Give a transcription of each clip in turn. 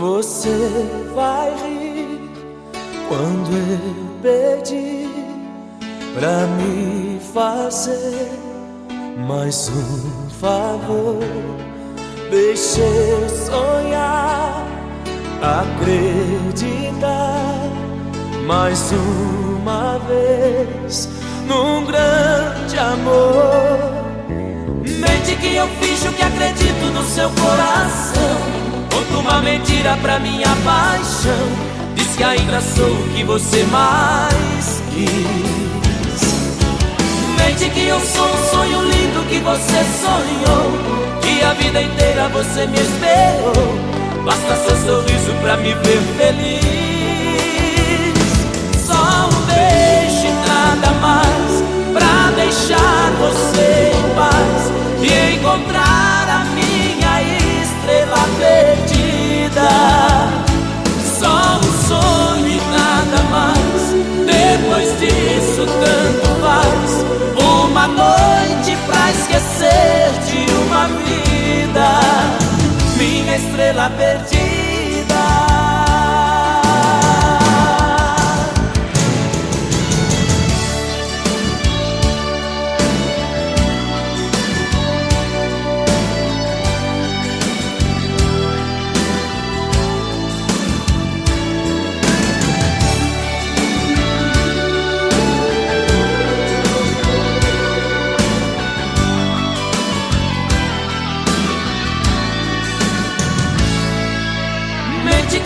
Você vai rir quando eu pedir pra me fazer mais um favor. Deixa eu sonhar, acreditar mais uma vez num grande amor. Mente que eu finjo que acredito no seu coração. Conta uma mentira pra minha paixão. Diz que ainda sou o que você mais quis. Mente que eu sou um sonho lindo que você sonhou, que a vida inteira você me esperou. Basta seu sorriso pra me ver feliz. Só um beijo e nada mais, pra deixar você em paz e encontrar a minha estrela perdida. Só um sonho e nada mais, depois disso tanto faz. Uma noite pra esquecer de uma vida, minha estrela perdida.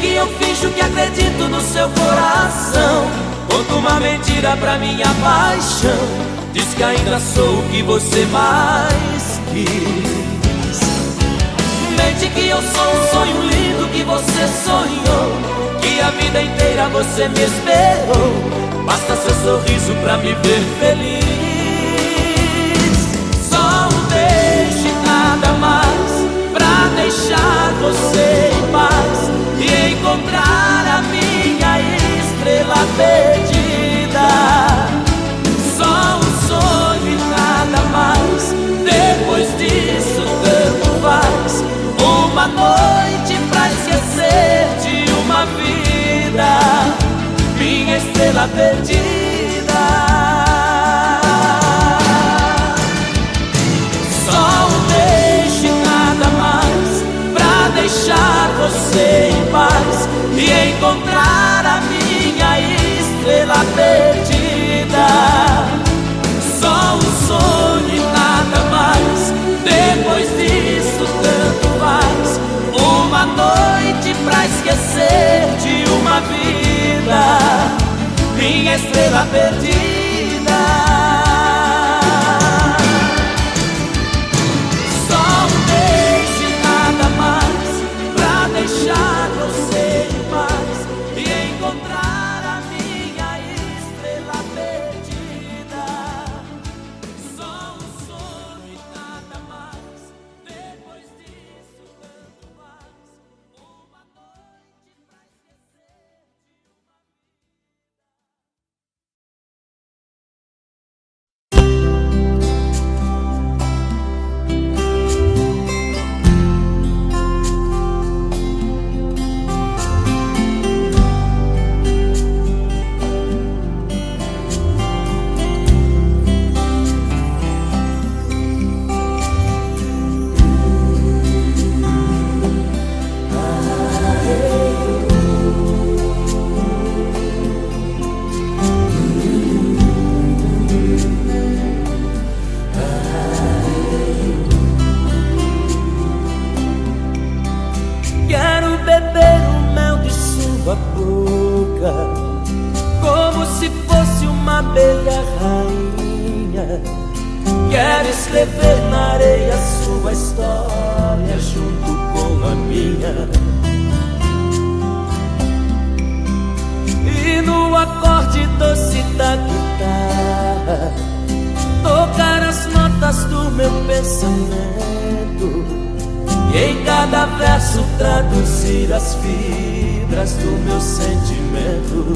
Que eu finjo que acredito no seu coração. Conto uma mentira pra minha paixão. Diz que ainda sou o que você mais quis. Mente que eu sou um sonho lindo que você sonhou, que a vida inteira você me esperou. Basta seu sorriso pra me ver feliz. Só um beijo e nada mais, pra deixar você em paz e encontrar a minha estrela perdida. Só um sonho e nada mais, depois disso tanto faz. Uma noite pra esquecer de uma vida, minha estrela perdida. Só um beijo e nada mais, pra deixar você em paz e encontrar a minha estrela perdida. Só um sonho e nada mais, depois disso tanto faz. Uma noite pra esquecer de uma vida, minha estrela perdida. Só um beijo e nada mais, pra deixar você em paz e encontrar a minha estrela perdida. Só um sonho e nada mais, depois disso tanto faz. Uma noite pra esquecer de como se fosse uma abelha rainha. Quero escrever na areia sua história junto com a minha. E no acorde doce da guitarra tocar as notas do meu pensamento, e em cada verso traduzir as fibras do meu sentimento.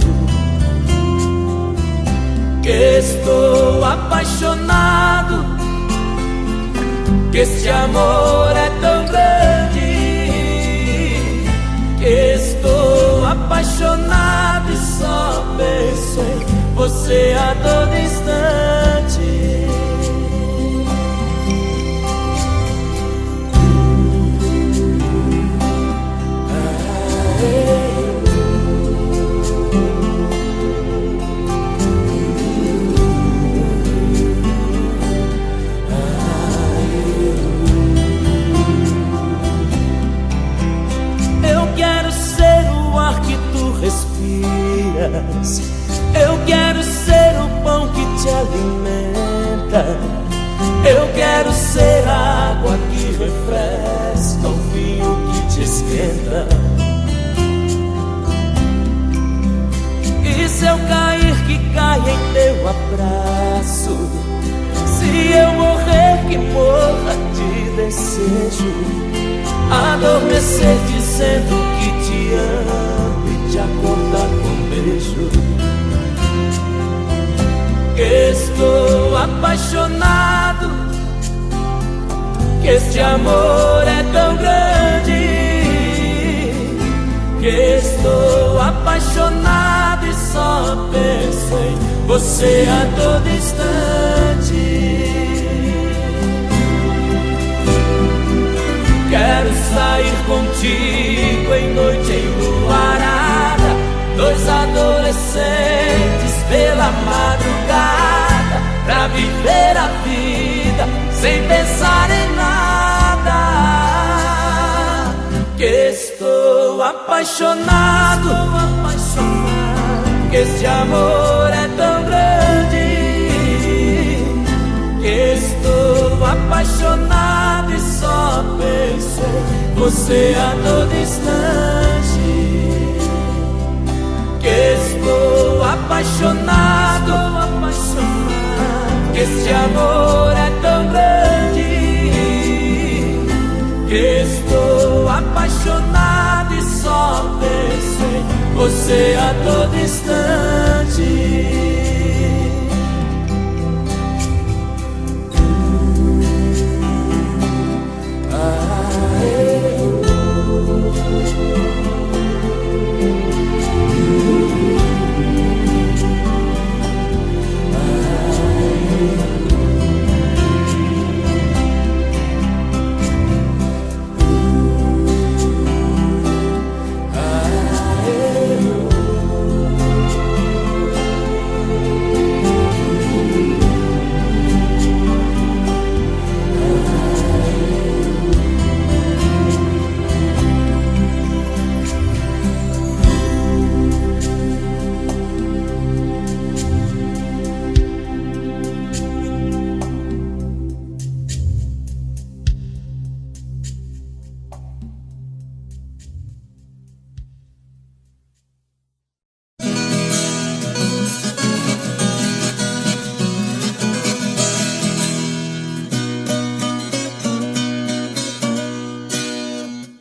Que estou apaixonado, que este amor é tão grande, que apaixonado e só penso em você a todo instante. Eu quero ser o pão que te alimenta. Eu quero ser a água que refresca, o vinho que te esquenta. E se eu cair, que caia em teu abraço. Se eu morrer, que morra de desejo. Adormecer dizendo que te amo e te acordar com um beijo. Estou apaixonado, que este amor é tão grande. Que estou apaixonado e só penso em você a todo instante. Quero sair contigo em noite enluarada, dois adolescentes pela madrugada, pra viver a vida sem pensar em nada. Que estou apaixonado, que este amor é tão grande. Que estou apaixonado e só penso em você a todo instante. Que estou apaixonado, que este amor é tão grande. Que estou apaixonado e só penso em você a todo instante.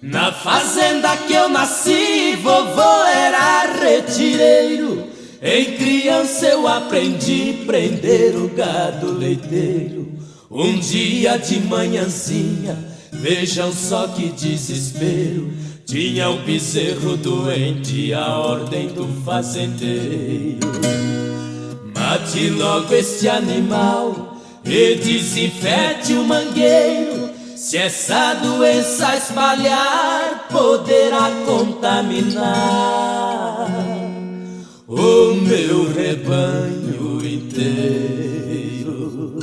Na fazenda que eu nasci, vovô era retireiro. Em criança eu aprendi prender o gado leiteiro. Um dia de manhãzinha, vejam só que desespero, tinha um bezerro doente, a ordem do fazendeiro: mate logo este animal e desinfete o mangueiro. Se essa doença espalhar, poderá contaminar o meu rebanho inteiro.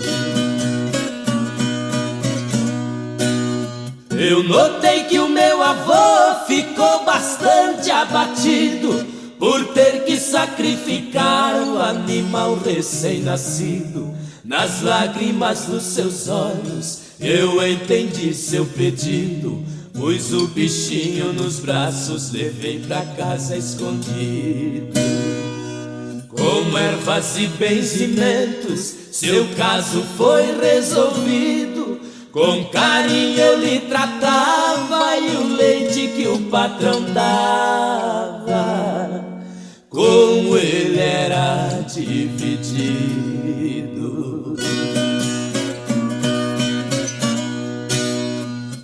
Eu notei que o meu avô ficou bastante abatido por ter que sacrificar o animal recém-nascido. Nas lágrimas dos seus olhos eu entendi seu pedido, pus o bichinho nos braços, levei pra casa escondido. Com ervas e benzimentos seu caso foi resolvido. Com carinho eu lhe tratava e o leite que o patrão dava com ele era dividido.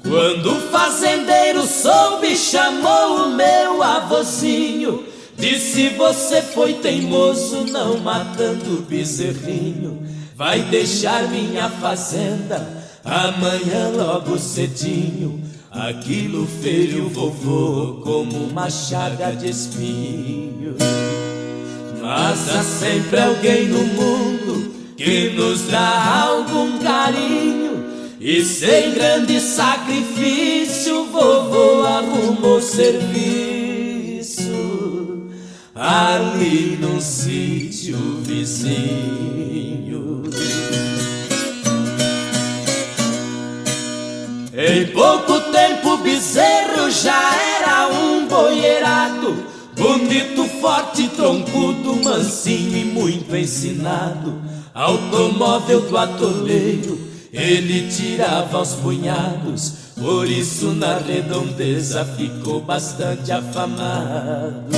Quando o fazendeiro soube, chamou o meu avôzinho, Disse você foi teimoso não matando o bezerrinho. Vai deixar minha fazenda amanhã logo cedinho. Aquilo feriu o vovô como uma chaga de espinho. Mas há sempre alguém no mundo que nos dá algum carinho. E sem grande sacrifício vovô arrumou serviço ali num sítio vizinho. Em pouco tempo o bezerro já era um boierado, bonito, forte, troncudo, mansinho e muito ensinado. Automóvel do atoleiro ele tirava aos punhados, por isso na redondeza ficou bastante afamado.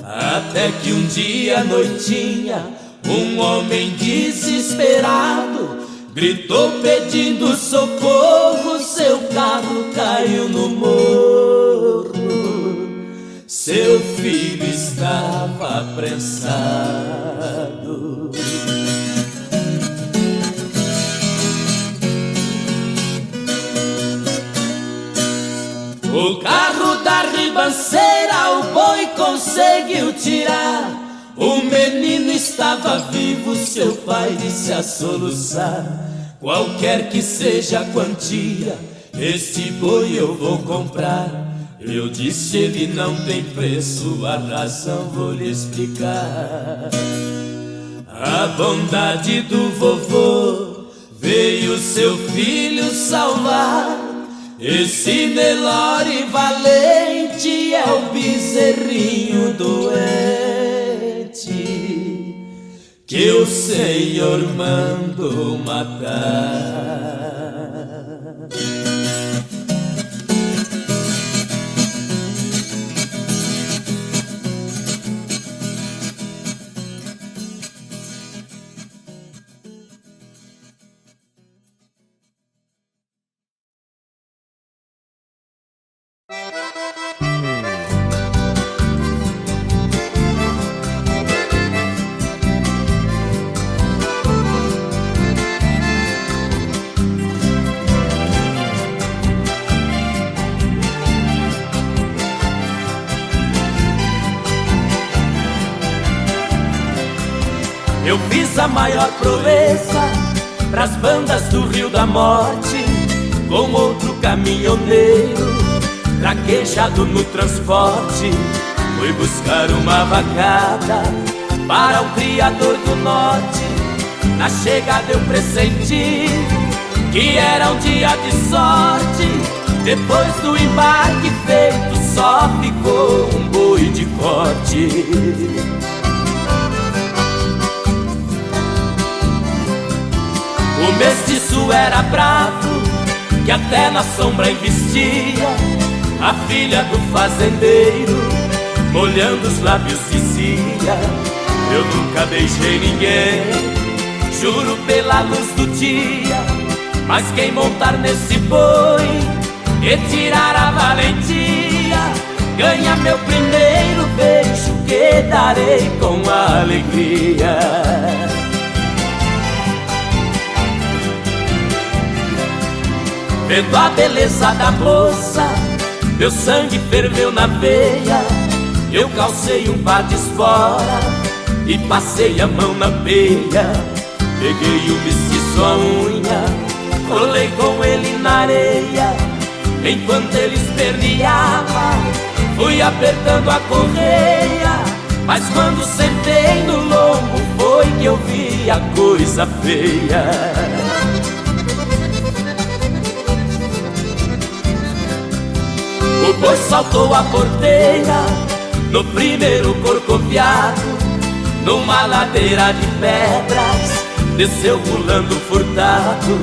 Até que um dia à noitinha um homem desesperado gritou pedindo socorro, seu carro caiu no morro, seu filho estava prensado. O carro da ribanceira o boi conseguiu tirar. O menino estava vivo, seu pai disse a soluçar: qualquer que seja a quantia, este boi eu vou comprar. Eu disse, ele não tem preço, a razão vou lhe explicar. A bondade do vovô veio seu filho salvar. Esse Nelore valente é o bezerrinho doente que o Senhor mandou matar. Eu fiz a maior proeza pras bandas do Rio da Morte, com outro caminhoneiro traquejado no transporte. Fui buscar uma vacada para o criador do norte. Na chegada eu pressenti que era um dia de sorte. Depois do embarque feito só ficou um boi de corte. O mestiço era bravo, que até na sombra investia. A filha do fazendeiro, molhando os lábios, dizia: eu nunca beijei ninguém, juro pela luz do dia. Mas quem montar nesse boi e tirar a valentia, ganha meu primeiro beijo, que darei com alegria. Vendo a beleza da moça, meu sangue ferveu na veia. Eu calcei um par de espora e passei a mão na peia. Peguei o mestiço à unha, colei com ele na areia. Enquanto ele esperneava, fui apertando a correia. Mas quando sentei no lombo, foi que eu vi a coisa feia. O boi saltou a porteira no primeiro corcoviado, numa ladeira de pedras, desceu pulando furtado.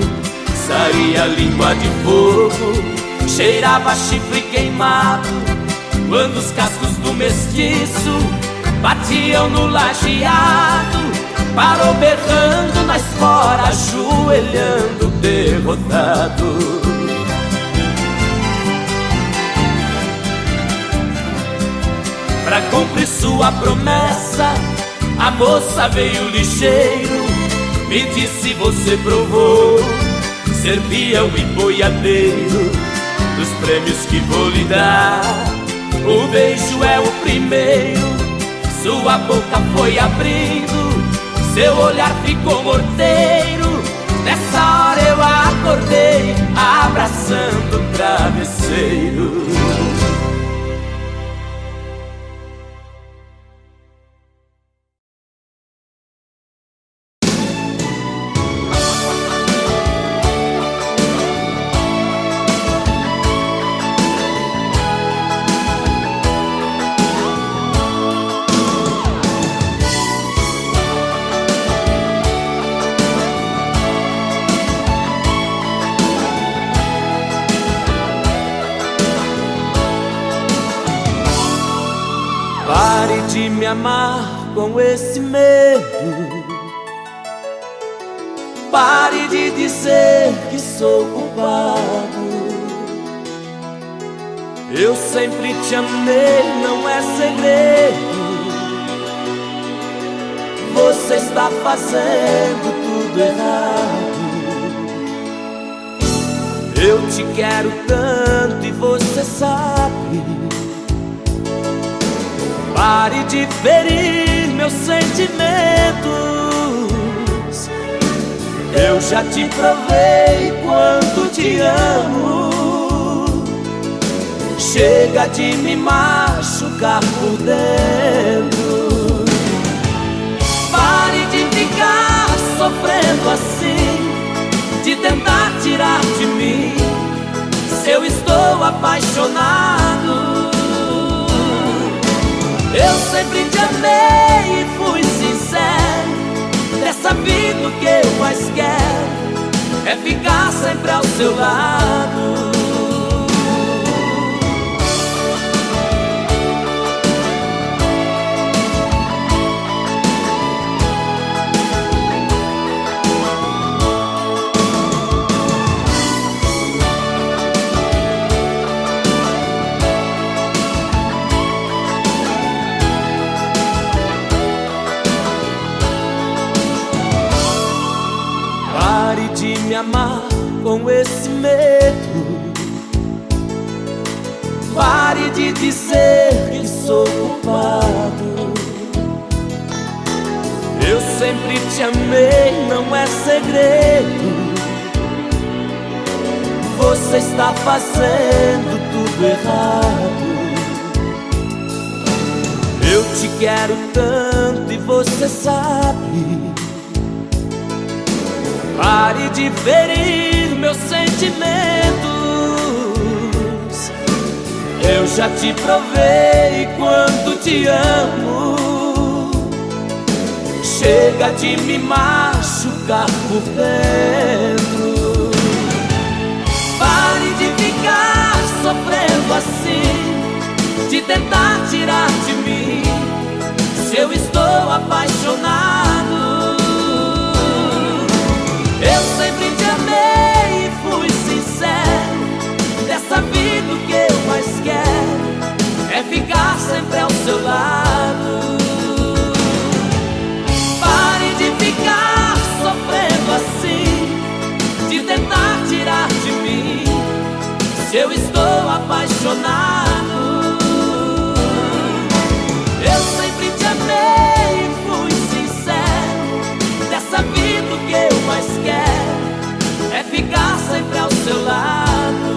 Saía língua de fogo, cheirava chifre queimado, quando os cascos do mestiço batiam no lajeado. Parou berrando na espora, ajoelhando derrotado. Pra cumprir sua promessa, a moça veio ligeiro, me disse: você provou ser fiel e boiadeiro dos prêmios que vou lhe dar. O beijo é o primeiro, sua boca foi abrindo, seu olhar ficou morteiro. Nessa hora eu acordei, abraçando o travesseiro. Pare de me amar com esse medo, pare de dizer que sou culpado. Eu sempre te amei, não é segredo. Você está fazendo tudo errado. Eu te quero tanto e você sabe. Pare de ferir meus sentimentos. Eu já te provei quanto te amo. Chega de me machucar por dentro. Pare de ficar sofrendo assim, de tentar tirar de mim se eu estou apaixonado. Eu sempre te amei e fui sincero. Dessa vida o que eu mais quero é ficar sempre ao seu lado. Pare de me amar com esse medo. Pare de dizer que sou culpado. Eu sempre te amei, não é segredo. Você está fazendo tudo errado. Eu te quero tanto e você sabe. Pare de ferir meus sentimentos. Eu já te provei quanto te amo. Chega de me machucar por dentro. Pare de ficar sofrendo assim, de tentar tirar de mim se eu estou apaixonado. Eu sempre te amei e fui sincero. Dessa vida o que eu mais quero é ficar sempre ao seu lado. Pare de ficar sofrendo assim, de tentar tirar de mim se eu estou apaixonado. Eu sempre te amei e fui sincero. Dessa vida o que eu mais quero é ficar sempre ao seu lado.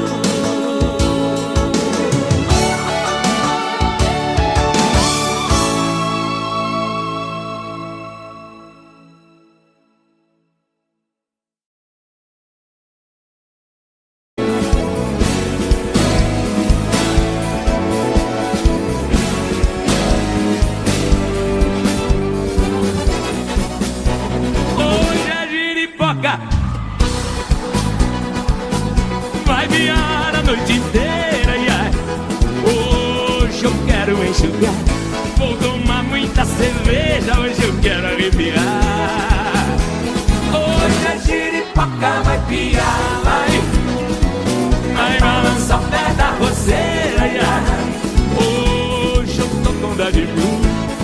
Vai viar a noite inteira, ai. Hoje eu quero enxugar. Vou tomar muita cerveja, hoje eu quero arrepiar. Hoje a giripoca vai piar, vai balançar o pé da roseira, ai. Hoje eu tô com dor de blues.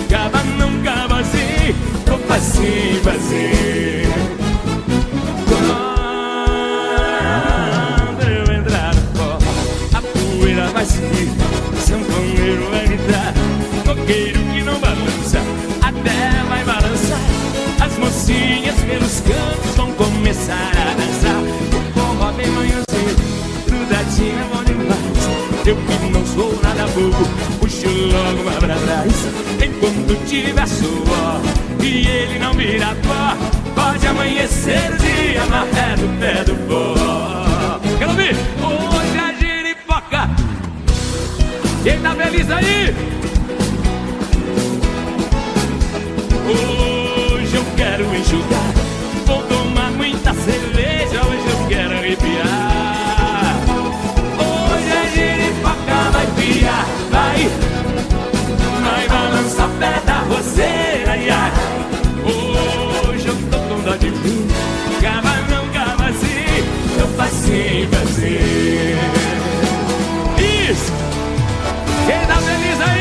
Eu que não sou nada bobo, puxo logo mais pra trás. Enquanto tiver suor e ele não vira pó, pode amanhecer o dia na ré do pé do pó. Quero ouvir? Hoje a giripoca. Quem tá feliz aí? Hoje eu quero enxugar, vou tomar muita cerveja, hoje eu quero arrepiar. Hoje a giripoca vai piar, vai balançar o pé da roseira, ai, ai. Hoje eu tô com dó de mim, cava não cava assim, eu passei, passei. Isso! Quem tá feliz aí?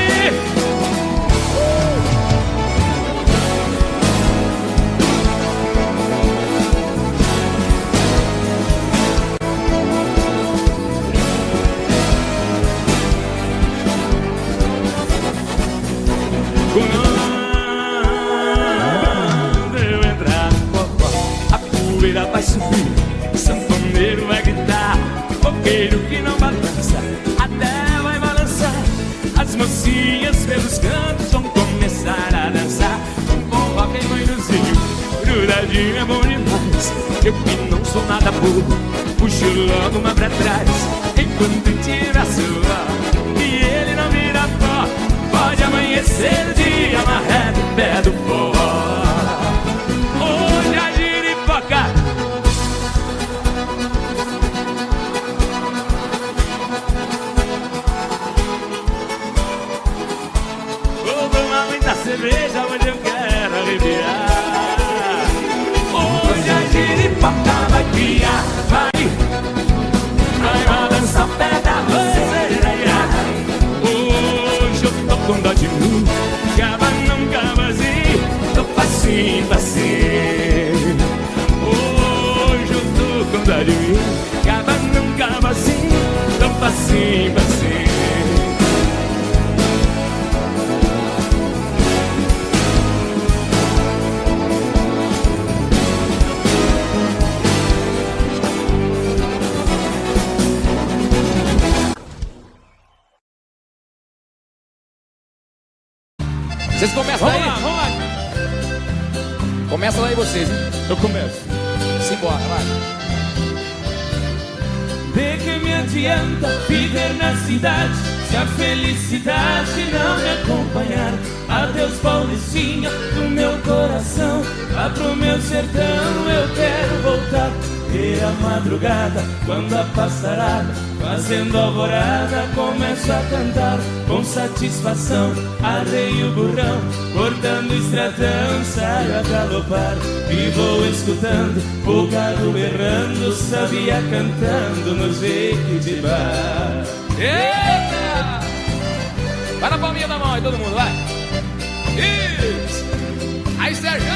Quando eu entrar no forró, a poeira vai subir, o sanfoneiro vai gritar, coqueiro que não balança, até vai balançar. As mocinhas pelos cantos vão começar a dançar. Um forró quem vai no zinho, grudadinho é bom demais. Eu que não sou nada bobo, puxo logo uma pra trás. Enquanto tira suor e ele não vira pó, pode amanhecer o dia na ré do pé do pó. Hoje a giripoca. Vou tomar muita cerveja, hoje eu quero arrepiar. Hoje a giripoca vai piar, vai balançar o pé da roseira. Hoje eu tô com dó de mim, cava não cava assim, tô facinho, facinho. Hoje eu tô com dó de mim, cava não cava assim, tô facinho, facinho. Vocês começam aí? Vamos lá. Começa lá aí vocês, hein? Eu começo. Simbora, vai. De que me adianta viver na cidade se a felicidade não me acompanhar? Adeus, Paulistinha do meu coração, lá pro meu sertão eu quero voltar. E a madrugada, quando a passarada fazendo alvorada, começo a cantar com satisfação. Arreio o burrão, cortando o estradão, saio a galopar e vou escutando o gado berrando, sabia cantando no jeito de bar. Eita! Vai na palminha da mão aí, todo mundo, vai. Isso! Aí, Sérgio!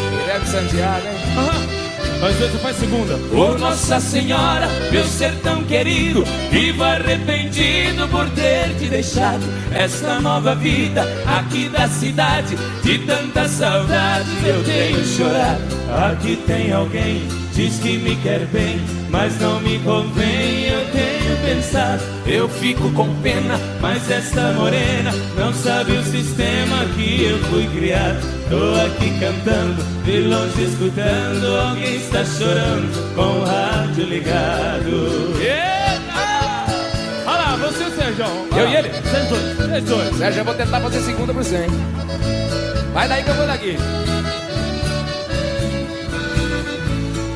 Guilherme Santiago, hein? Aham. Mas você faz segunda. Por Nossa Senhora, meu sertão querido, vivo arrependido por ter te deixado esta nova vida aqui da cidade. De tantas saudades eu tenho chorado. Aqui tem alguém, diz que me quer bem, mas não me convém, eu tenho pensado. Eu fico com pena, mas esta morena não sabe o sistema que eu fui criado. Tô aqui cantando, de longe escutando, alguém está chorando com o rádio ligado. Eita! Olha lá, você e o Sérgio. Eu e ele? Vocês dois. Sérgio, eu vou tentar fazer segunda pro 100. Vai daí que eu vou daqui.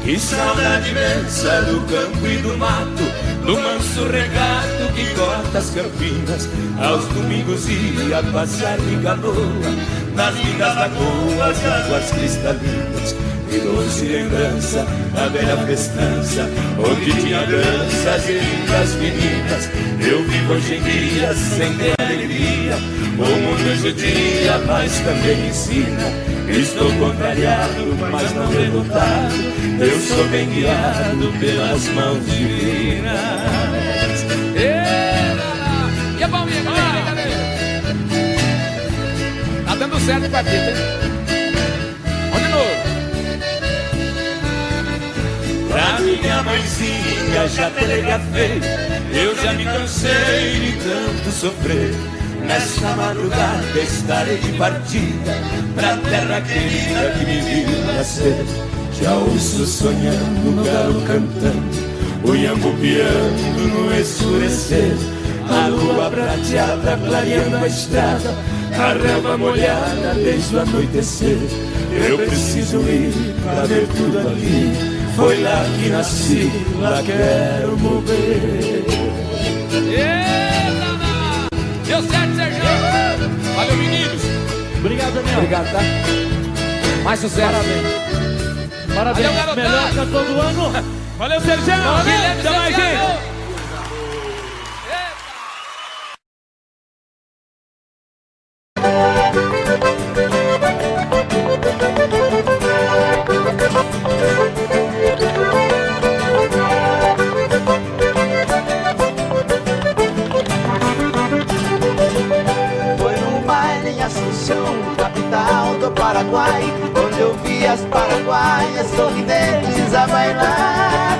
Que saudade imensa do campo e do mato, do manso regato que corta as campinas. Aos domingos ia passear de canoa nas lindas lagoas e águas cristalinas. Que doce lembrança da velha festança, onde tinha danças e lindas meninas. Eu vivo hoje em dia sem ter alegria, o mundo judia, mas também ensina. Estou contrariado, mas não derrotado, eu sou bem guiado pelas mãos divinas. E a palminha, cadê? Tá dando certo o quarteto, hein? Vamos de novo. Pra minha mãezinha já telegrafei, Eu já me cansei de tanto sofrer. Nesta madrugada estarei de partida pra terra querida que me viu nascer. Já ouço sonhando no galo cantando, o iambu piando no escurecer, a lua prateada clareando a estrada, a relva molhada desde o anoitecer. Eu preciso ir pra ver tudo ali, foi lá que nasci, lá quero morrer. Eita, deu certo, Sérgio. Valeu, meninos. Obrigado, Daniel. Obrigado, tá? Mais sucesso. Parabéns. Parabéns. Valeu, garotada. Melhor cantor do ano. Valeu, Sérgio. Guilherme Até mais, Santiago. gente. Foi num baile em Assunção, capital do Paraguai, onde eu vi as paraguaias sorridentes a bailar.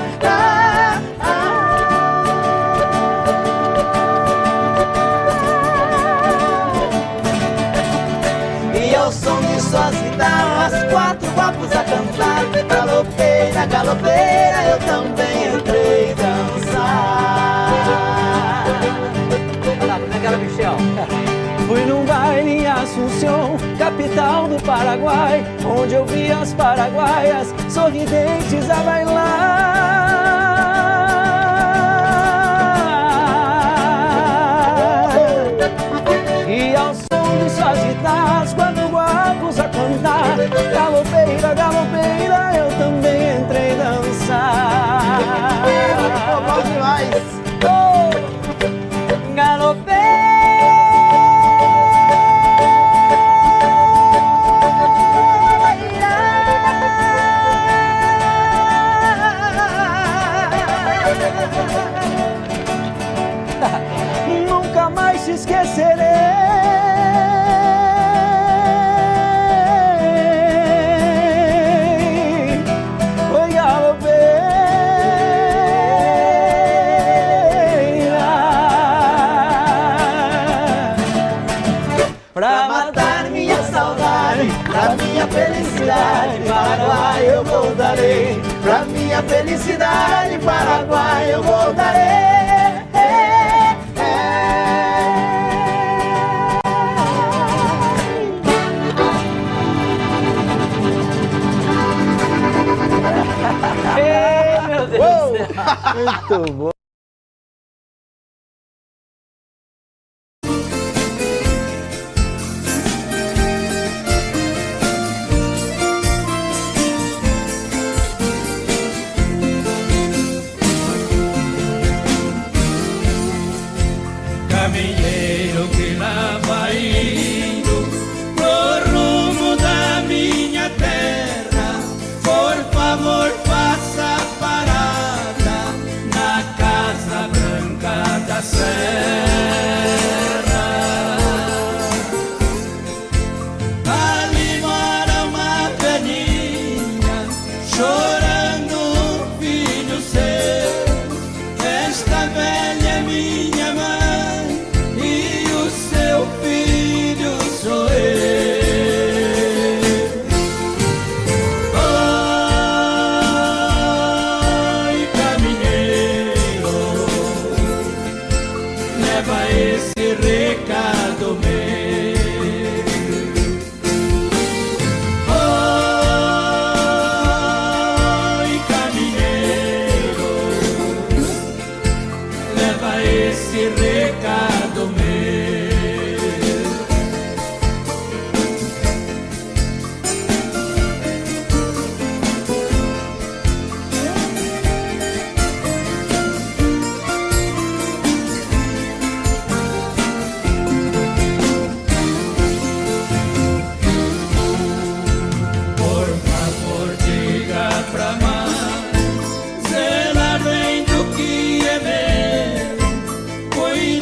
E ao som de suas guitarras, quatro guapos a cantar. Galopeira, galopeira, eu também entrei dançar. Tá, como é que era, Michel? Fui num baile em Assunção, capital do Paraguai, onde eu vi as paraguaias sorridentes a bailar. E ao som de suas guitarras, quando guapos a cantar. Galopeira, galopeira, eu também entrei dançar. Bom demais! Oh, nunca mais te esquecerei. Foi galopeira pra matar minha saudade, pra minha felicidade, Paraguai eu voltarei. Pra minha felicidade, Paraguai eu voltarei. Ei, meu Deus do céu. Muito bom. Caminheiro que lá vai indo pro rumo da minha terra, por favor faça parada na Casa Branca da Serra. Ali mora uma velhinha chorando um filho seu. Esta velha é minha mãe e o seu filho sou eu. Oi, caminheiro, leva esse recado meu. Oi, caminheiro, leva esse recado meu. Por favor, diga pra mãe, se ela vem do que é meu, cuide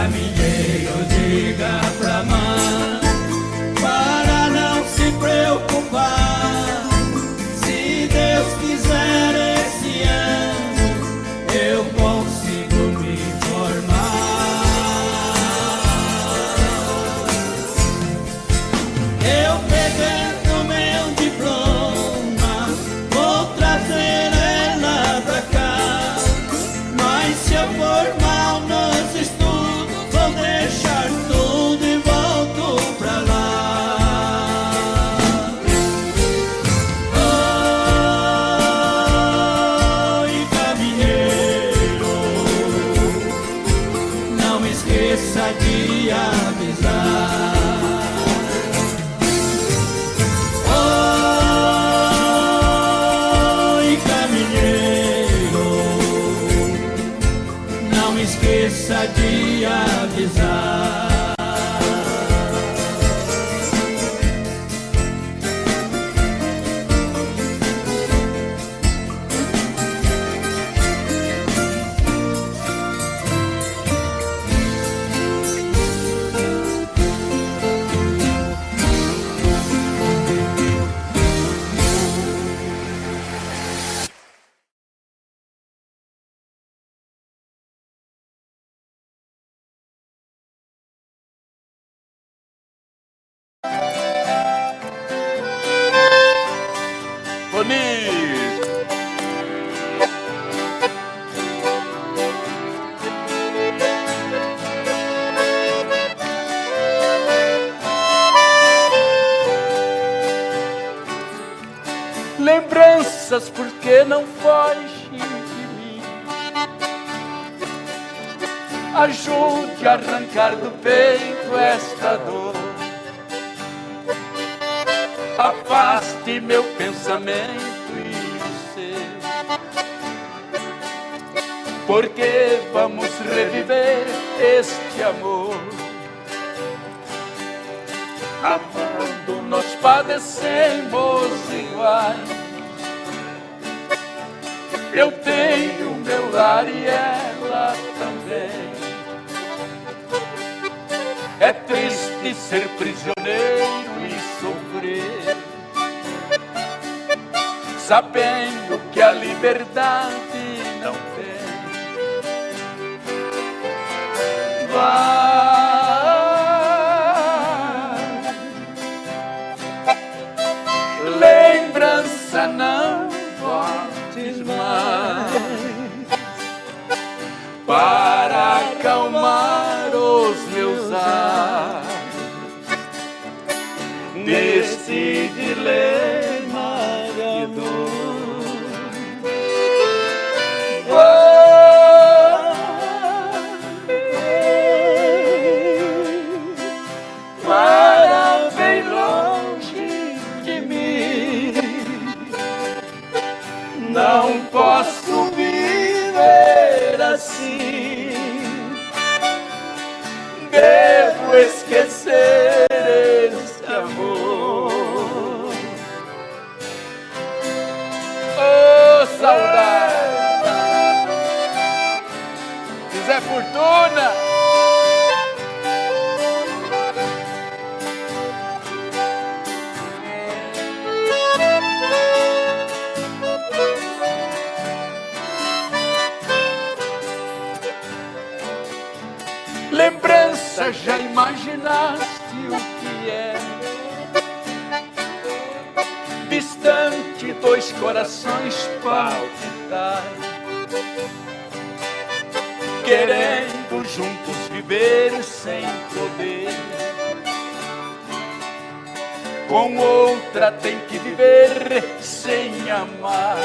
caminheiro, diga pra mãe para não se preocupar. Se Deus quiser esse ano eu consigo me formar. Eu pegando meu diploma vou trazer ela pra cá. Mas se eu for mal nos estudos vou deixar tudo e volto pra lá. Oi, caminheiro, não esqueça de avisar. Oi, caminheiro, não esqueça de avisar. Bonito. Lembranças, porque não foge de mim. Ajude a arrancar do peito esta dor. Afaste meu pensamento e o seu, porque vamos reviver este amor. Amando nós padecemos iguais. Eu tenho meu lar e ela também. É triste ser prisioneiro e sofrer, sabendo que a liberdade não tem. Vai, lembrança, não voltes mais, para acalmar os meus ares neste dilema de dor. Para bem longe de mim, não posso viver assim. Devo esquecer esse amor. Oh, saudade! Zé Fortuna. Lembrança, já imaginaste o que é? Distante, dois corações palpitar, querendo juntos viver sem poder. Com outra tem que viver sem amar.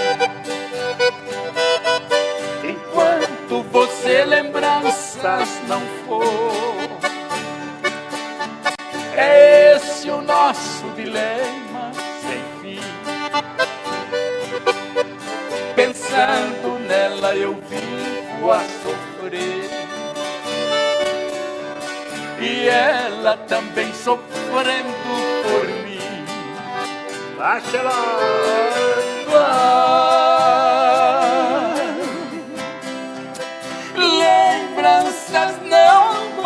Enquanto você lembranças não for, é esse o nosso dilema sem fim. Pensando nela eu vivo a sofrer, e ela também sofrendo por mim. Baixa lá! Lembranças não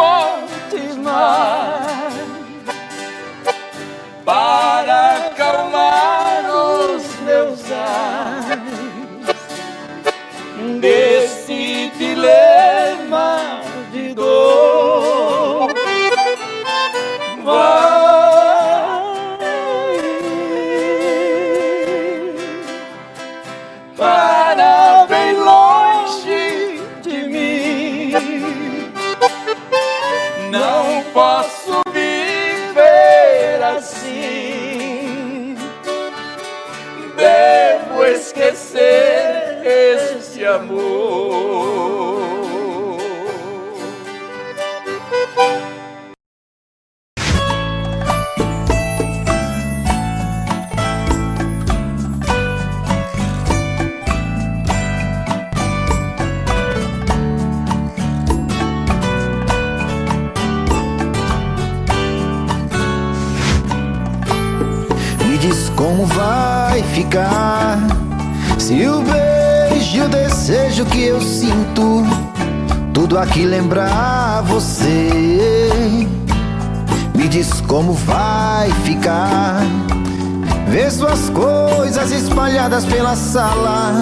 Não posso viver assim. Devo esquecer este amor. Como vai ficar se o beijo e o desejo que eu sinto tudo aqui lembrar você? Me diz como vai ficar ver suas coisas espalhadas pela sala.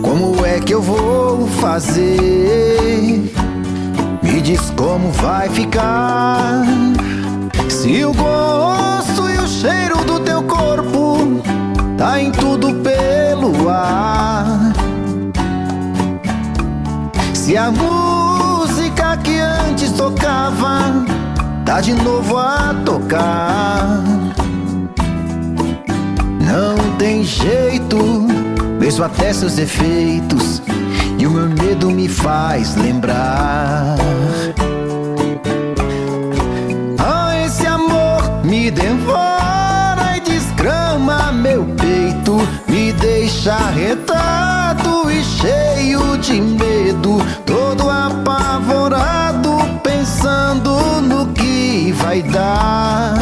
Como é que eu vou fazer? Me diz como vai ficar se o gosto e o cheiro do teu corpo tá em tudo pelo ar. Se a música que antes tocava tá de novo a tocar. Não tem jeito, mesmo até seus defeitos, e o meu medo me faz lembrar. Me devora e desgrama meu peito, me deixa arretado e cheio de medo, todo apavorado, pensando no que vai dar.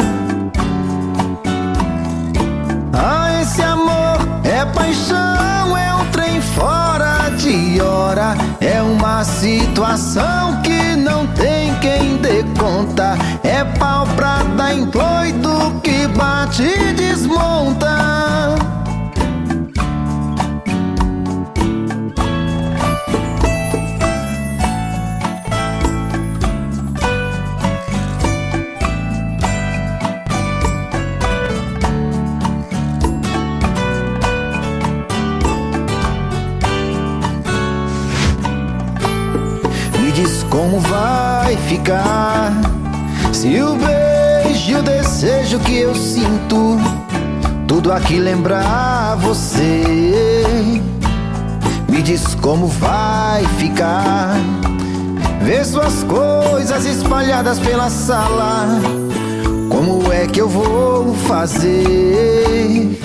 Ah, esse amor é paixão, é um trem fora de hora, é uma situação que não tem quem dê conta, é pau pra dar em doido que bate e desmonta. Me diz como vai ficar se o beijo e o desejo que eu sinto tudo aqui lembrar você? Me diz como vai ficar ver suas coisas espalhadas pela sala. Como é que eu vou fazer?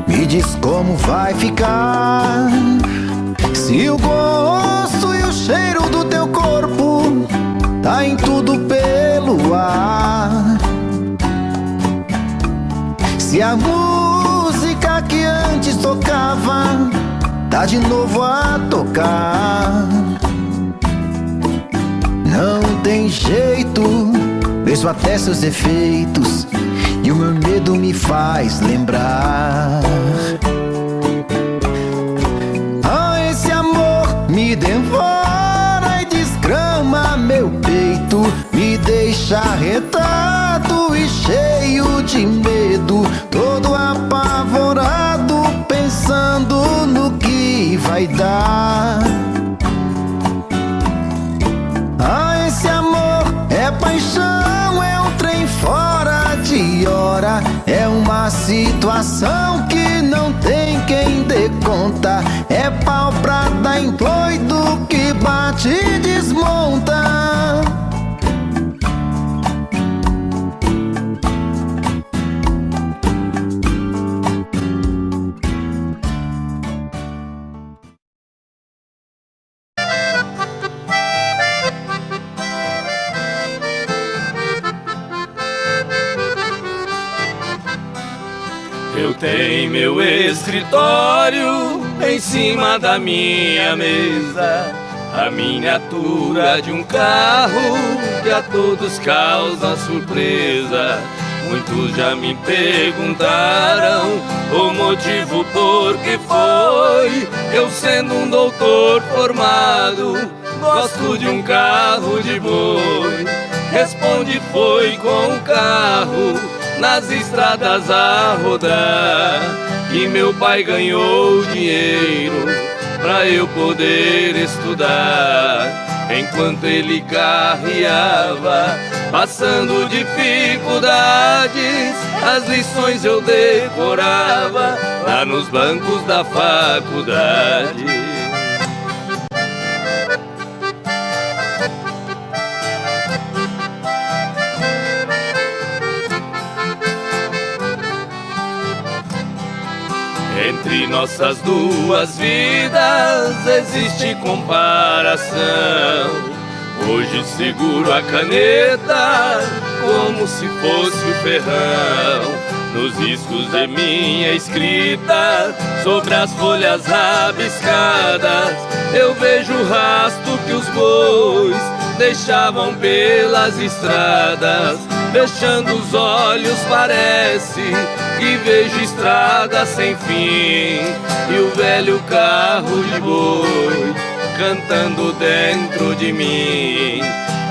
Me diz como vai ficar se o gosto e o cheiro do teu corpo tá em tudo pelo ar. Se a música que antes tocava tá de novo a tocar. Não tem jeito, mesmo até seus defeitos, e o meu medo me faz lembrar. Ah, esse amor me devora e desgrama meu peito, me deixa arretado e cheio de medo, todo apavorado, pensando no que vai dar. Ah, esse amor é paixão, é um trem fora de hora, é uma situação que não tem quem dê conta, é pau pra dar em doido que bate e desmonta. Eu tenho meu escritório em cima da minha mesa, a miniatura de um carro que a todos causa surpresa. Muitos já me perguntaram o motivo por que foi eu, sendo um doutor formado, gosto de um carro de boi. Responde: foi com o carro nas estradas a rodar que meu pai ganhou dinheiro pra eu poder estudar. enquanto ele carreava, passando dificuldades. As lições eu decorava lá nos bancos da faculdade. Entre nossas duas vidas existe comparação. Hoje seguro a caneta como se fosse o ferrão. Nos riscos de minha escrita, sobre as folhas rabiscadas, eu vejo o rastro que os bois deixavam pelas estradas. Fechando os olhos parece que vejo estrada sem fim, e o velho carro de boi cantando dentro de mim.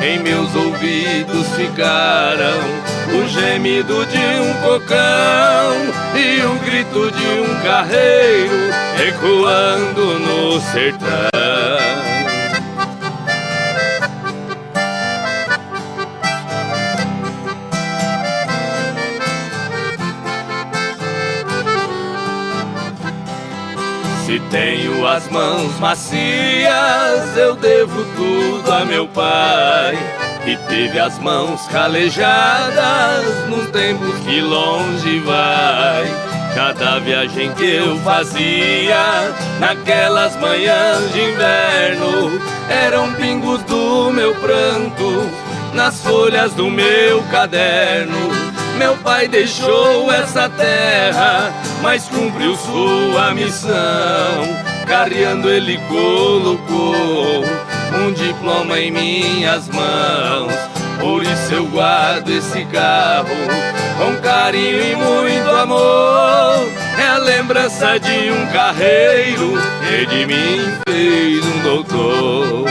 Em meus ouvidos ficaram o gemido de um cocão e o grito de um carreiro ecoando no sertão. Se tenho as mãos macias, eu devo tudo a meu pai, que teve as mãos calejadas num tempo que longe vai. Cada viagem que eu fazia naquelas manhãs de inverno eram pingos do meu pranto nas folhas do meu caderno. Meu pai deixou essa terra, mas cumpriu sua missão. Carreando ele colocou um diploma em minhas mãos. Por isso eu guardo esse carro com carinho e muito amor. É a lembrança de um carreiro que de mim fez um doutor.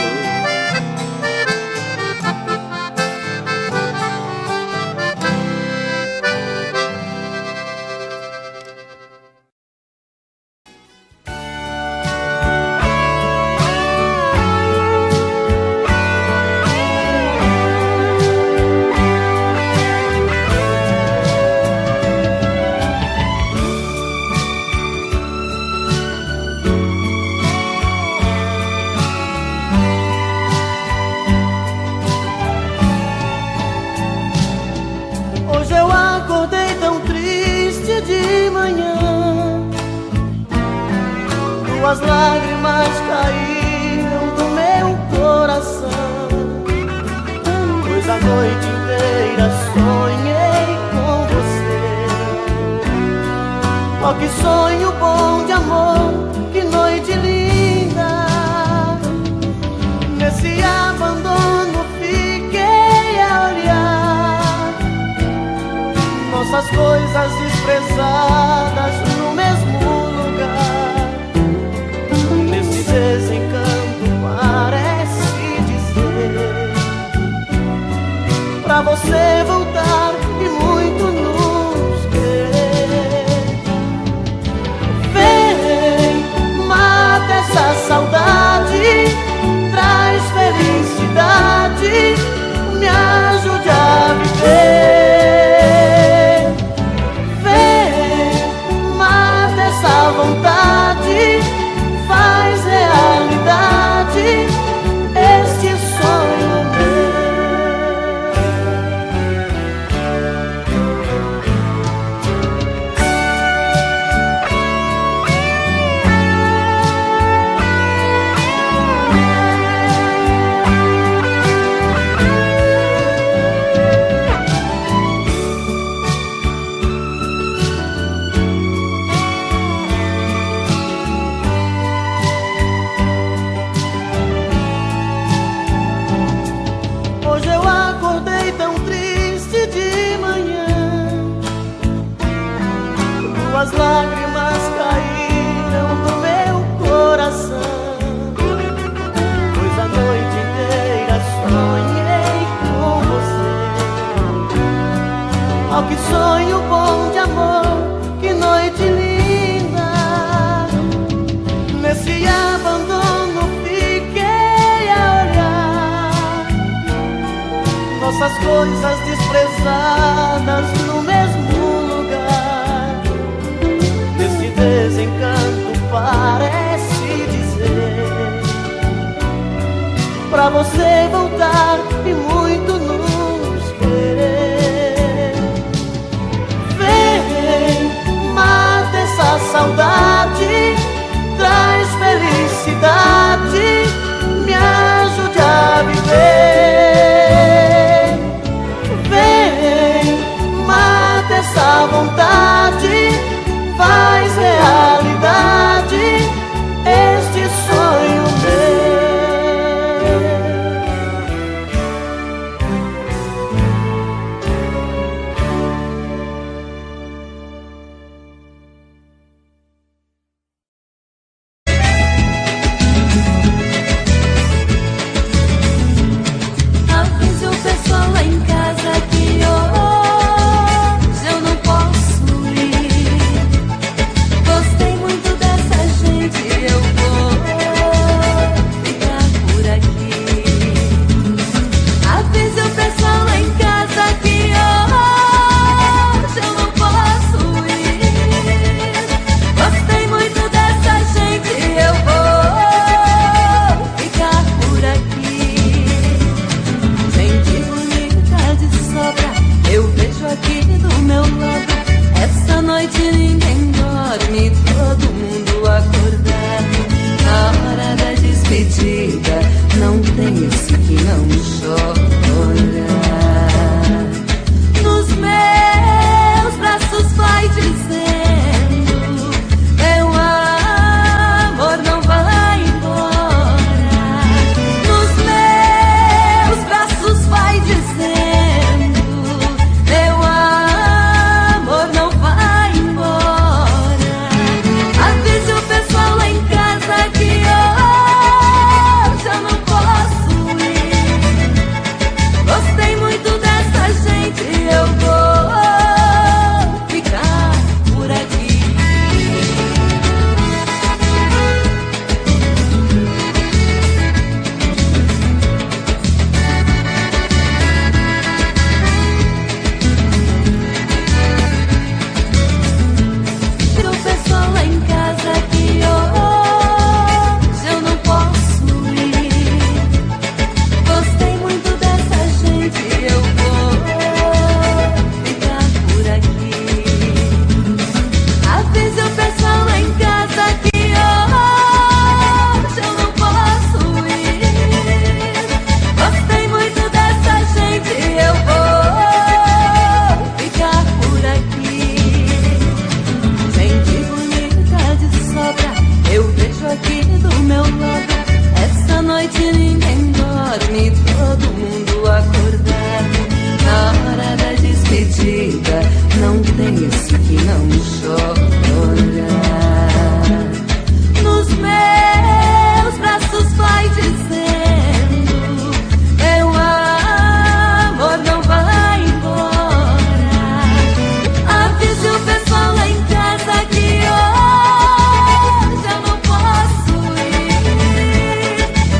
As lágrimas caíram do meu coração, pois a noite inteira sonhei com você. Oh, que sonho bom de amor, que noite linda. Nesse abandono fiquei a olhar nossas coisas expressadas no mesmo lugar. Desencanto parece dizer pra você voltar e muito nos querer. Vem, mata essa saudade, traz felicidade, me ajude a viver. Vem, mata essa vontade, faz realidade este sonho meu. As lágrimas caíram do meu coração, pois a noite inteira sonhei com você. Oh, que sonho bom de amor, que noite linda. Nesse abandono fiquei a olhar nossas coisas desprezadas no mesmo lugar. Desse desencanto parece dizer pra você voltar e muito nos querer. Vem, mata essa saudade, traz felicidade, me ajude a viver. Vem, mata essa vontade, faz realidade este sonho meu. Avise o pessoal lá em casa que hoje eu não posso ir. Gostei muito dessa gente, eu vou ficar por aqui. Avise o pessoal lá em casa que hoje eu não posso ir. Gostei muito dessa gente, eu vou ficar por aqui. Gente bonita de sobra, eu vejo aqui do meu lado. Essa noite ninguém dorme, todo mundo acordado. Na hora da despedida, não tem esse que não chora. Nos meus braços vai dizendo: meu amor não vai embora. Nos meus braços vai dizendo: meu amor não vai embora. Avise o pessoal lá em casa que hoje eu não posso ir. Gostei muito dessa gente, eu vou ficar por aqui. O pessoal lá em casa que hoje eu não posso ir. Gostei muito dessa gente, eu vou ficar por aqui. Avise o pessoal lá em casa que hoje eu não posso ir. Gostei muito dessa gente, eu vou ficar por aqui. Gente bonita de sobra, eu vejo aqui do meu lado. Essa noite ninguém dorme, todo mundo acordado. Na hora da despedida, não tem esse que não chora. Nos meus braços vai dizendo: meu amor não vai embora. Avise o pessoal lá em casa que hoje eu não posso ir.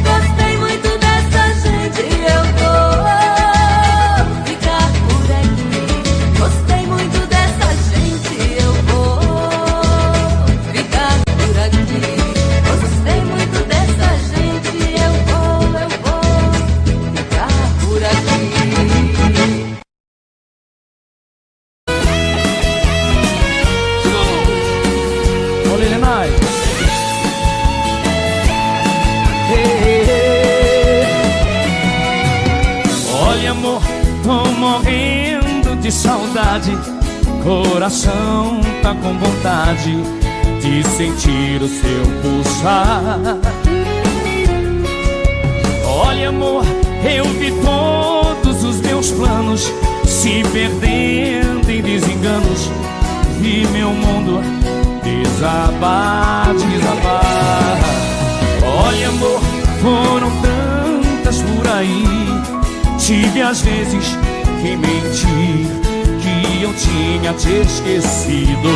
Gostei muito dessa gente, eu vou ficar por aqui. Gostei muito dessa gente, eu vou ficar por aqui. Gostei muito dessa gente, eu vou ficar por aqui. Ô Lilenai, Olha amor, tô morrendo de saudade. Coração tá com vontade de sentir o seu pulsar. Olha amor, eu vi todos os meus planos se perdendo em desenganos. Vi meu mundo desabar, desabar. Olha amor, foram tantas por aí. Tive às vezes que mentir, que eu tinha te esquecido.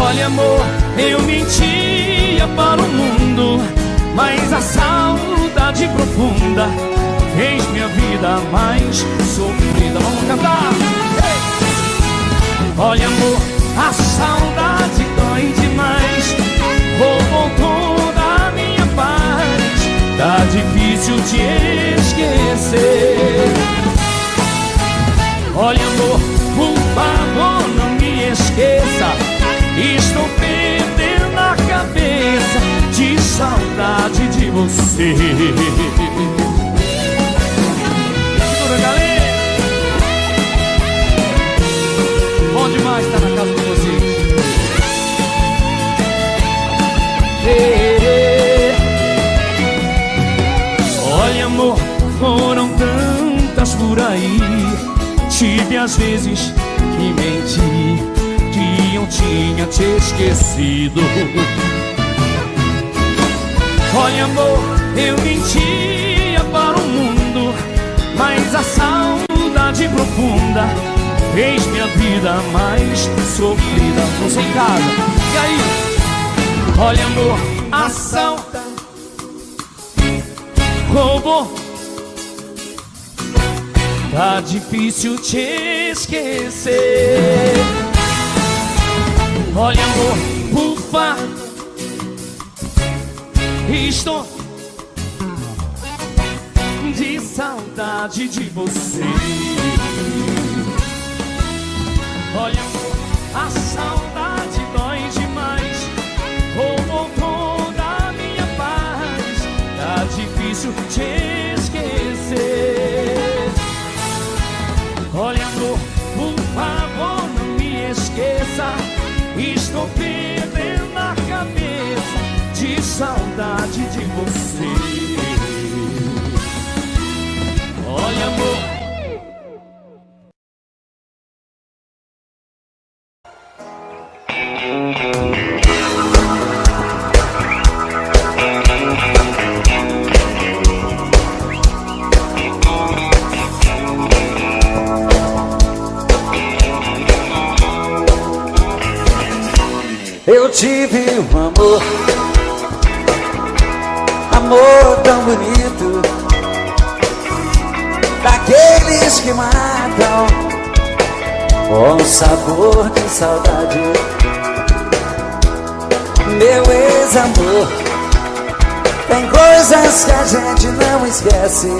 Olha amor, eu mentia para o mundo, mas a saudade profunda vida mais sofrida. Vamos cantar! Olha amor, a saudade dói demais, roubou toda a minha paz, tá difícil te esquecer. Olha amor, por favor não me esqueça, estou perdendo a cabeça de saudade de você. Segura, galera! Bom demais estar na casa de vocês. Olha amor, foram tantas por aí, tive às vezes que mentir, que eu tinha te esquecido. Olha amor, eu mentia para o mundo, mas a saudade profunda fez minha vida mais sofrida. Você em casa, e aí? Olha amor, a saudade roubou, tá difícil te esquecer. Olha amor, por favor, estou de saudade de você. Olha amor, a saudade dói demais, roubou toda a minha paz, tá difícil te esquecer. Olha amor, por favor não me esqueça, estou perdendo a cabeça de saudade de você. Olha amor, eu tive um amor, amor tão bonito, daqueles que matam com sabor de saudade. Meu ex-amor, tem coisas que a gente não esquece,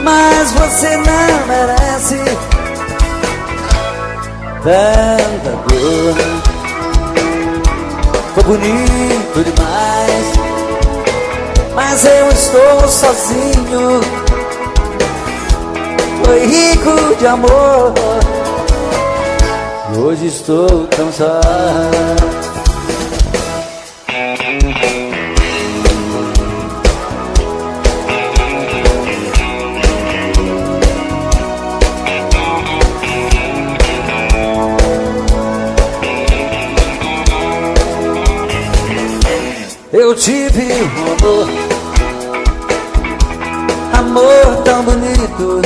mas você não merece tanta dor. Foi bonito demais, mas eu estou sozinho. Foi rico de amor, e hoje estou tão só. Eu tive um amor, amor tão bonito,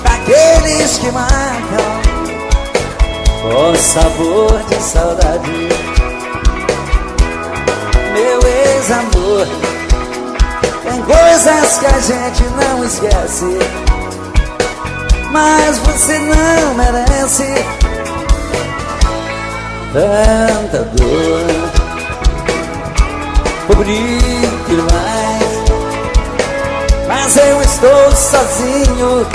daqueles que matam com sabor de saudade. Meu ex-amor, tem coisas que a gente não esquece, mas você não merece tanta dor. Foi bonito demais, mas eu estou sozinho.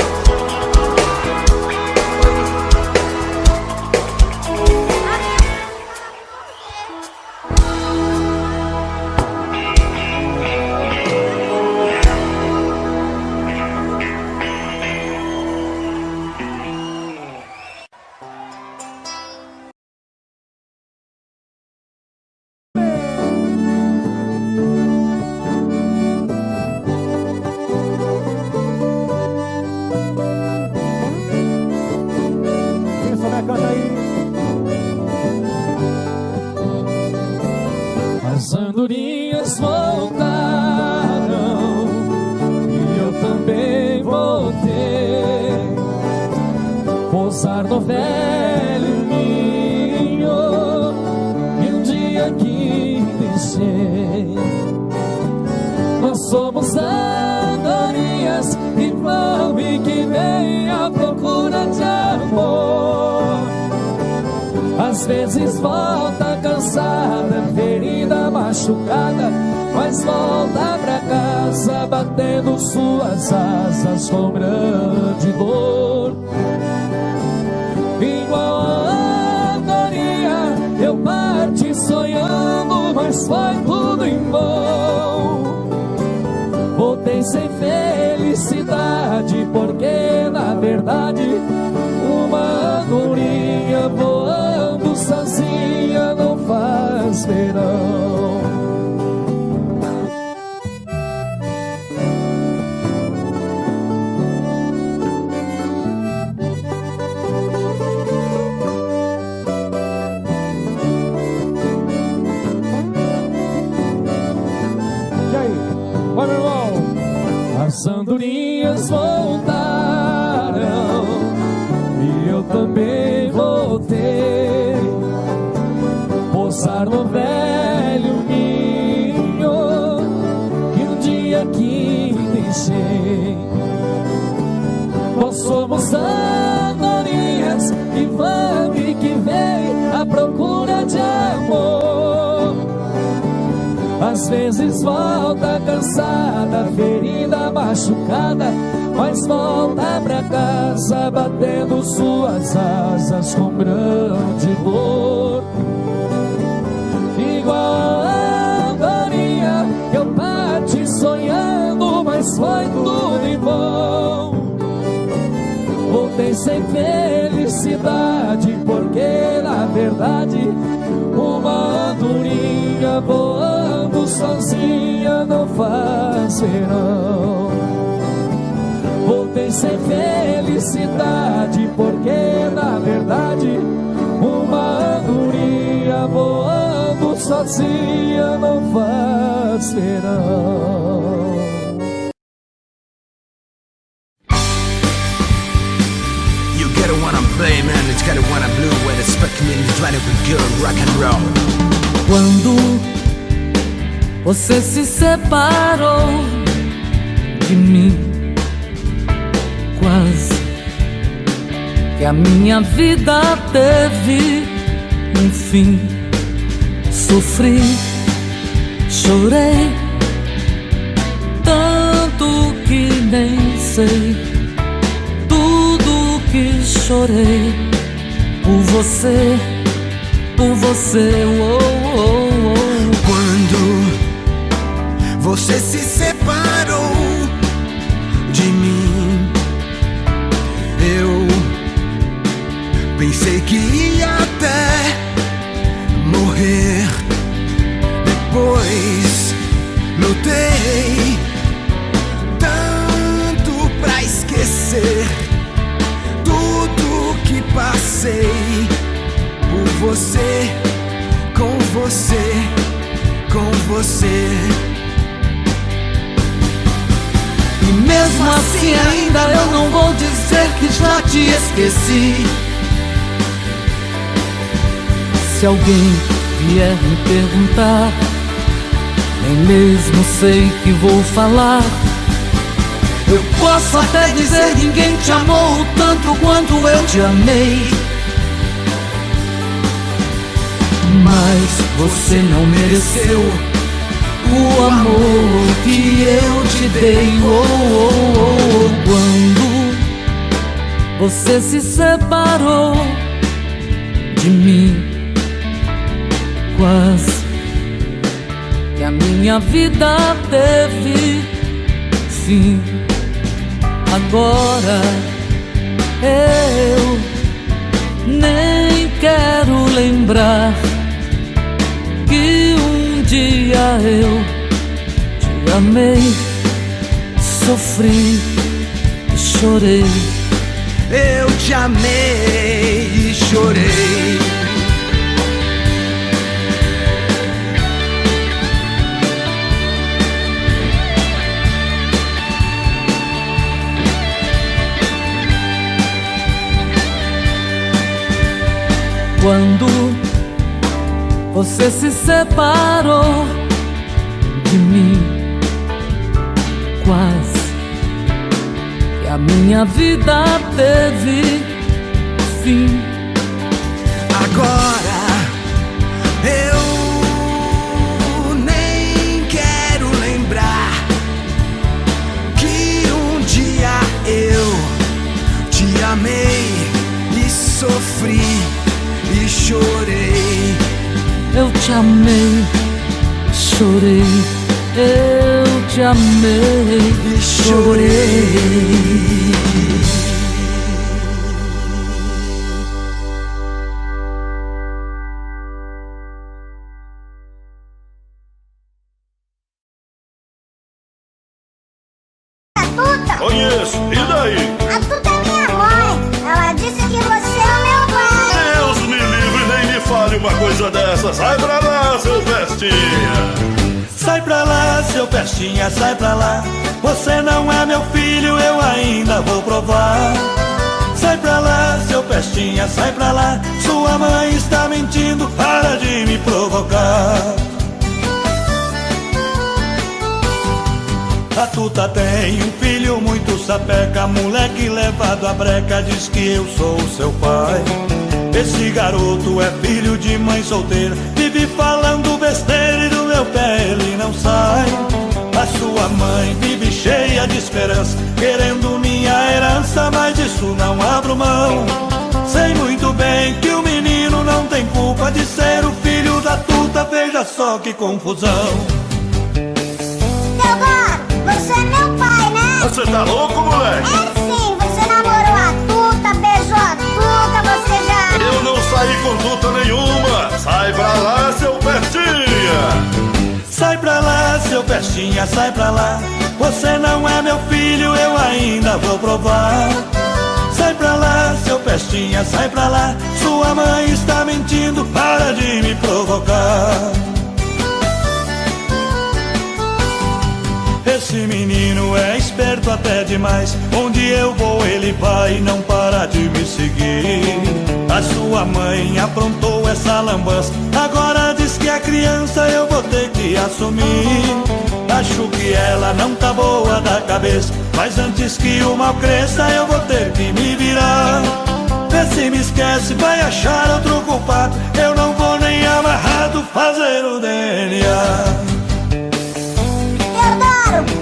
As andorinhas voltaram e eu também voltei. Pousar no velho ninho e um dia que deixei. Nós somos andorinhas que vão e que vêm à procura de amor. Às vezes volta cansada, ferida, machucada, mas volta pra casa batendo suas asas com grande dor. Igual a andorinha eu parti sonhando, mas foi tudo em vão. Voltei sem felicidade, porque na verdade uma andorinha voando sozinha não faz verão. E aí? Vai, meu irmão! As andorinhas voltaram e eu também voltei. Pousar no velho ninho que um dia aqui deixei. Nós somos andorinhas que vão e que vêm à procura de amor. Às vezes volta cansada, ferida, machucada, mas volta pra casa batendo suas asas com grande dor. Igual a andorinha eu parti sonhando, mas foi tudo em vão. Voltei sem felicidade, porque na verdade uma andorinha voando sozinha não faz verão. Voltei sem felicidade, porque na verdade uma andorinha voando sozinha não faz verão. You get it when I'm playing, man, it's get it when I'm blue. When it's stuck me in the trying to be good, rock and roll. Quando você se separou de mim, quase que a minha vida teve um fim. Sofri, chorei, tanto que nem sei tudo que chorei por você, oh, oh, oh. Quando você se separou de mim, eu pensei que ia até morrer. Depois lutei tanto pra esquecer tudo que passei por você, com você, com você. E mesmo assim ainda eu não vou dizer que já te esqueci. Se alguém vier me perguntar, nem mesmo sei que vou falar. Eu posso até dizer ninguém te amou tanto quanto eu te amei. Mas você não mereceu o amor que eu te dei, oh, oh, oh. Quando você se separou de mim, quase que a minha vida teve fim. Agora eu nem quero lembrar que um dia eu te amei, sofri e chorei. Eu te amei e chorei. Quando você se separou de mim, quase que a minha vida teve fim. Agora eu nem quero lembrar que um dia eu te amei e sofri e chorei. Eu te amei, chorei. Eu te amei e chorei. Conheço, e daí? A Tuta é minha mãe. Ela disse que você é o meu pai. Deus me livre, nem me fale uma coisa dessa. Sai pra lá, seu Pestinha. Sai pra lá, seu Pestinha, sai pra lá. Você não é meu filho, eu ainda vou provar. Sai pra lá, seu Pestinha, sai pra lá. Sua mãe está mentindo, para de me provocar. A Tuta tem um filho muito sapeca, moleque levado à breca, diz que eu sou seu pai. Esse garoto é filho de mãe solteira, vive falando besteira e do meu pé ele não sai. A sua mãe vive cheia de esperança, querendo minha herança, mas disso não abro mão. Sei muito bem que o menino não tem culpa de ser o filho da Tuta, veja só que confusão. Você é meu pai, né? Você tá louco, moleque? É sim, você namorou a Tuta, beijou a Tuta, você já... Eu não saí com Tuta nenhuma. Sai pra lá, seu Pestinha. Sai pra lá, seu Pestinha, sai pra lá. Você não é meu filho, eu ainda vou provar. Sai pra lá, seu Pestinha, sai pra lá. Sua mãe está mentindo, para de me provocar. Esse menino é esperto até demais. Onde eu vou ele vai e não para de me seguir. A sua mãe aprontou essa lambança, agora diz que a criança eu vou ter que assumir. Acho que ela não tá boa da cabeça, mas antes que o mal cresça eu vou ter que me virar. Vê se me esquece, vai achar outro culpado. Eu não vou nem amarrado fazer o DNA.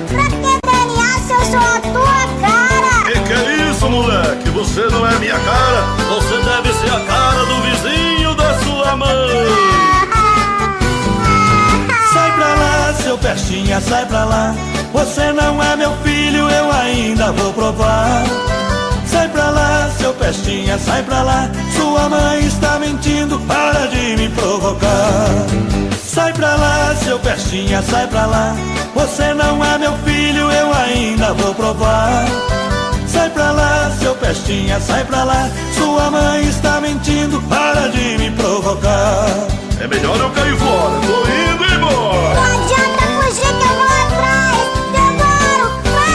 Pra que DNA se eu sou a tua cara? Que é isso, moleque? Você não é minha cara. Você deve ser a cara do vizinho da sua mãe. Sai pra lá, seu Pestinha, sai pra lá. Você não é meu filho, eu ainda vou provar. Sai pra lá, seu Pestinha, sai pra lá. Sua mãe está mentindo, para de me provocar. Sai pra lá, seu Pestinha, sai pra lá. Você não é meu filho, eu ainda vou provar. Sai pra lá, seu Pestinha, sai pra lá. Sua mãe está mentindo, para de me provocar. É melhor eu cair fora, tô indo embora. Não adianta fugir que eu vou atrás. Teodoro, vai!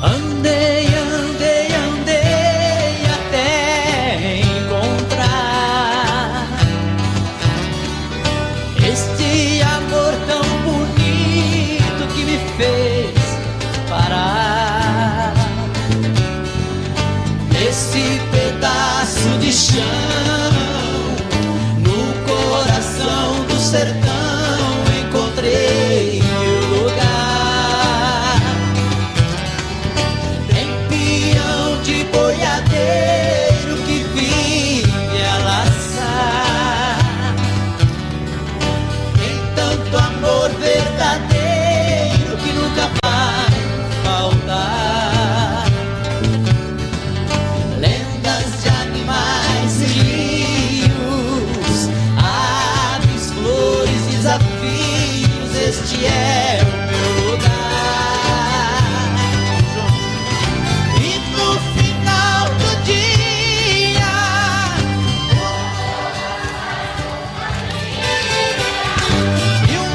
Andei, andei, andei até encontrar este amor tão bonito que me fez parar nesse pedaço de chão, no coração do sertão encontrei meu lugar. De boiadeiro que vive a laçar, tem tanto amor verdadeiro que nunca vai faltar. Lendas de animais e rios, aves, flores, desafios, este é o meu lugar. E um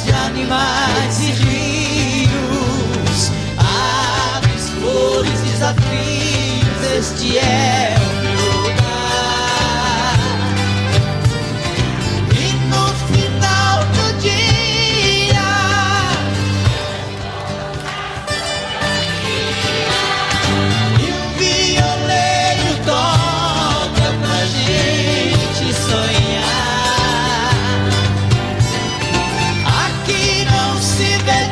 de animais e rios, aves, flores, desafios, este é o meu lugar. E no final do dia, e o violeiro toca pra gente sonhar. Aqui não se vê